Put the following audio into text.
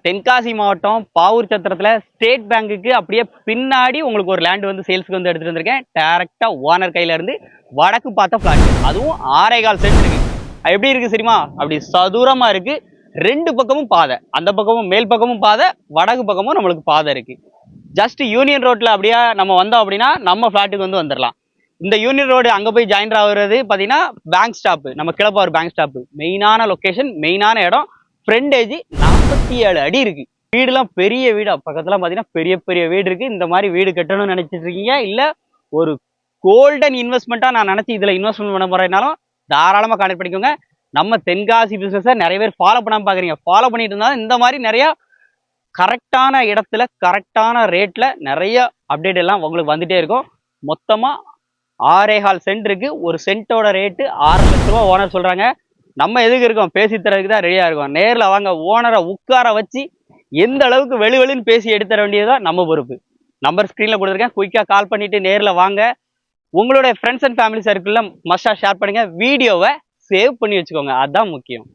தென்காசி மாவட்டம் பாவூர் சத்திரத்துல ஸ்டேட் பேங்குக்கு அப்படியே பின்னாடி உங்களுக்கு ஒரு லேண்ட் வந்து சேல்ஸ்க்கு வந்து எடுத்துட்டு வந்திருக்கேன். டைரக்டா ஓனர் கையில இருந்து வடக்கு பார்த்த பிளாட், அதுவும் 6.25 சென்ட் இருக்கு. எப்படி இருக்கு சரிமா? அப்படி சதுரமா இருக்கு. ரெண்டு பக்கமும் பாதை, அந்த பக்கமும் மேல் பக்கமும் பாதை, வடக்கு பக்கமும் நம்மளுக்கு பாதை இருக்கு. ஜஸ்ட் யூனியன் ரோட்ல அப்படியே நம்ம வந்தோம் அப்படின்னா நம்ம பிளாட்டுக்கு வந்து வந்துடலாம். இந்த யூனியன் ரோடு அங்க போய் ஜாயின் ஆகுறது பாத்தீங்கன்னா பேங்க் ஸ்டாப், நம்ம கிளப்பார் பேங்க் ஸ்டாப், மெயினான லொகேஷன், மெயினான இடம். ஃப்ரண்டேஜ் 47 அடி இருக்கு. வீடுலாம் பெரிய வீடு, பக்கத்துல பாத்தீங்கன்னா பெரிய பெரிய வீடு இருக்கு. இந்த மாதிரி வீடு கட்டணும்னு நினைச்சிட்டு இருக்கீங்க, இல்ல ஒரு கோல்டன் இன்வெஸ்ட்மெண்ட்டா நான் நினைச்சு இதுல இன்வெஸ்ட்மெண்ட் பண்ண போறேன்னாலும் தாராளமா கான்டெக்ட் பண்ணிக்கோங்க. நம்ம தென்காசி பிசினஸை நிறைய பேர் ஃபாலோ பண்ணாம பாக்குறீங்க. ஃபாலோ பண்ணிட்டு இருந்தாலும் இந்த மாதிரி நிறைய கரெக்டான இடத்துல கரெக்டான ரேட்ல நிறைய அப்டேட் எல்லாம் உங்களுக்கு வந்துட்டே இருக்கும். மொத்தமா 6.25 சென்ட் இருக்கு. ஒரு சென்ட்டோட ரேட்டு 6 லட்ச ரூபா ஓனர் சொல்றாங்க. நம்ம எதுக்கு இருக்கோம், பேசி தரதுக்கு தான் ரெடியா இருக்கோம். நேர்ல வாங்க, ஓனரை உட்கார வச்சு எந்த அளவுக்கு வெளிவெளின்னு பேசி எடுத்துற வேண்டியதுதான் நம்ம பொறுப்பு. நம்பர் ஸ்கிரீன்ல கொடுத்துருக்கேன், குயிக்கா கால் பண்ணிட்டு நேர்ல வாங்க. உங்களுடைய ஃப்ரெண்ட்ஸ் அண்ட் ஃபேமிலி சர்க்கிள்ல மஸ்டா ஷேர் பண்ணுங்க. வீடியோவை சேவ் பண்ணி வச்சுக்கோங்க, அதுதான் முக்கியம்.